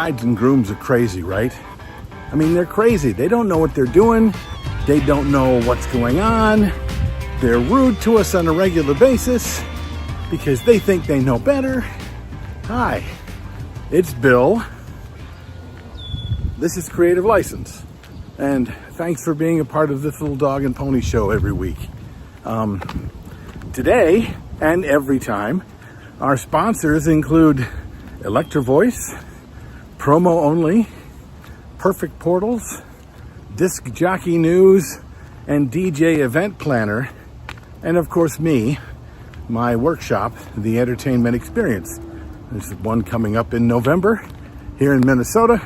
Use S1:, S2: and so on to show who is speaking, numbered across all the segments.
S1: Brides and grooms are crazy, right? I mean, they're crazy. They don't know what they're doing. They don't know what's going on. They're rude to us on a regular basis because they think they know better. Hi, it's Bill. This is Creative License. And thanks for being a part of this little dog and pony show every week. Today and every time, our sponsors include Electro Voice, Promo Only, Perfect Portals, Disc Jockey News, and DJ Event Planner, and of course me, my workshop, The Entertainment Experience. There's one coming up in November here in Minnesota,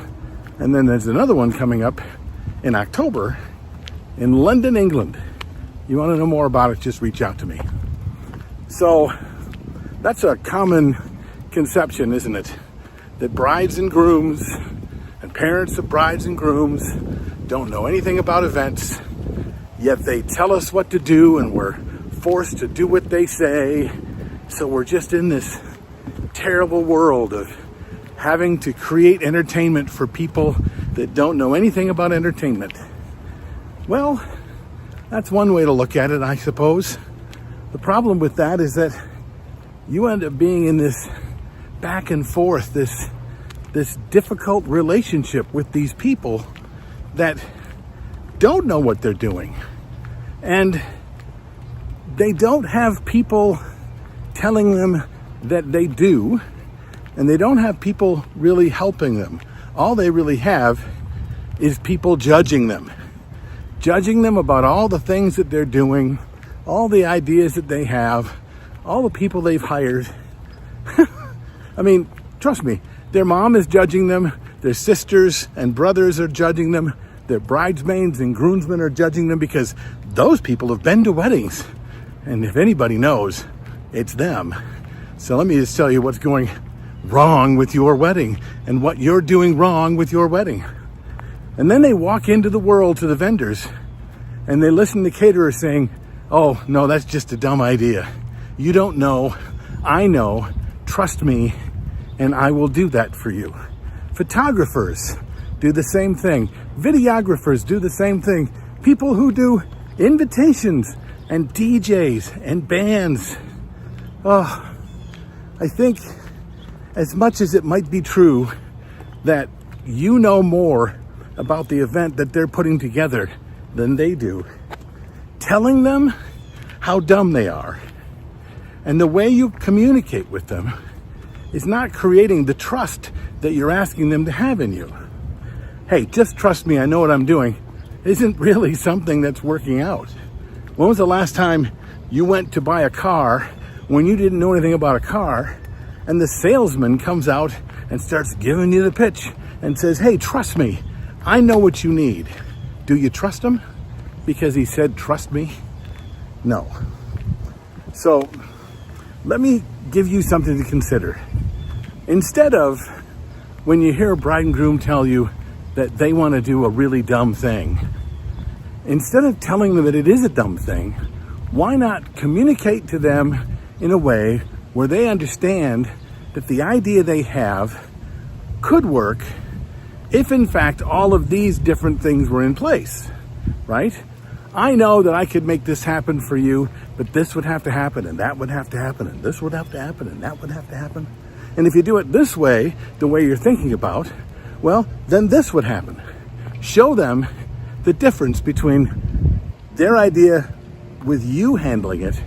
S1: and then there's another one coming up in October in London, England. You want to know more about it, just reach out to me. So that's a common conception, isn't it? That brides and grooms and parents of brides and grooms don't know anything about events, yet they tell us what to do and we're forced to do what they say. So we're just in this terrible world of having to create entertainment for people that don't know anything about entertainment. Well, that's one way to look at it, I suppose. The problem with that is that you end up being in this back and forth, this difficult relationship with these people that don't know what they're doing. And they don't have people telling them that they do, and they don't have people really helping them. All they really have is people judging them about all the things that they're doing, all the ideas that they have, all the people they've hired. I mean, trust me, their mom is judging them, their sisters and brothers are judging them, their bridesmaids and groomsmen are judging them because those people have been to weddings. And if anybody knows, it's them. So let me just tell you what's going wrong with your wedding and what you're doing wrong with your wedding. And then they walk into the world to the vendors and they listen to caterers saying, "Oh, no, that's just a dumb idea. You don't know. I know. Trust me, and I will do that for you." Photographers do the same thing. Videographers do the same thing. People who do invitations and DJs and bands. Oh, I think as much as it might be true that you know more about the event that they're putting together than they do, telling them how dumb they are and the way you communicate with them is not creating the trust that you're asking them to have in you. Hey, just trust me, I know what I'm doing, isn't really something that's working out. When was the last time you went to buy a car when you didn't know anything about a car, and the salesman comes out and starts giving you the pitch and says, "Hey, trust me, I know what you need." Do you trust him because he said, "Trust me"? No. So let me give you something to consider. Instead of when you hear a bride and groom tell you that they want to do a really dumb thing, instead of telling them that it is a dumb thing, why not communicate to them in a way where they understand that the idea they have could work if in fact all of these different things were in place, right? I know that I could make this happen for you, but this would have to happen, and that would have to happen, and this would have to happen, and that would have to happen. And if you do it this way, the way you're thinking about, well, then this would happen. Show them the difference between their idea with you handling it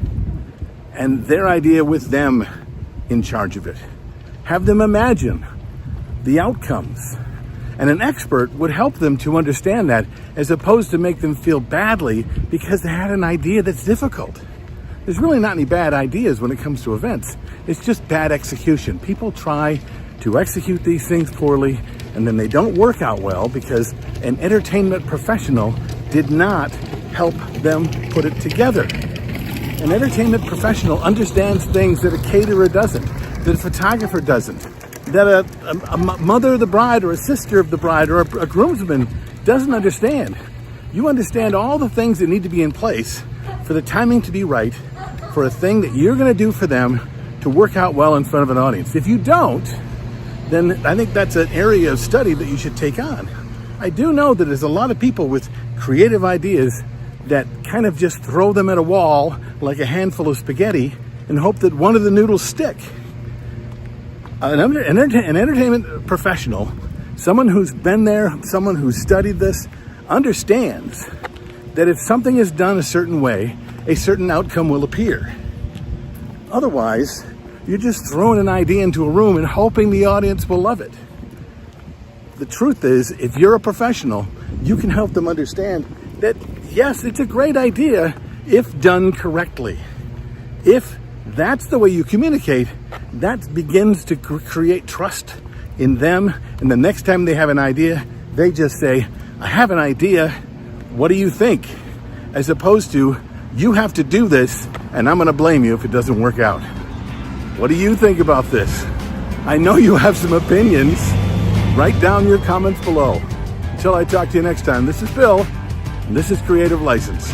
S1: and their idea with them in charge of it. Have them imagine the outcomes. And an expert would help them to understand that, as opposed to make them feel badly because they had an idea that's difficult. There's really not any bad ideas when it comes to events. It's just bad execution. People try to execute these things poorly, and then they don't work out well because an entertainment professional did not help them put it together. An entertainment professional understands things that a caterer doesn't, that a photographer doesn't, that a mother of the bride or a sister of the bride or a groomsman doesn't understand. You understand all the things that need to be in place for the timing to be right, for a thing that you're going to do for them to work out well in front of an audience. If you don't, then I think that's an area of study that you should take on. I do know that there's a lot of people with creative ideas that kind of just throw them at a wall like a handful of spaghetti and hope that one of the noodles stick. An entertainment professional, someone who's been there, someone who's studied this, understands that if something is done a certain way, a certain outcome will appear. Otherwise, you're just throwing an idea into a room and hoping the audience will love it. The truth is, if you're a professional, you can help them understand that, yes, it's a great idea if done correctly. If that's the way you communicate, that begins to create trust in them. And the next time they have an idea, they just say, I have an idea. What do you think? As opposed to, you have to do this and I'm going to blame you if it doesn't work out. What do you think about this? I know you have some opinions. Write down your comments below. Until I talk to you next time, this is Bill, and this is Creative License.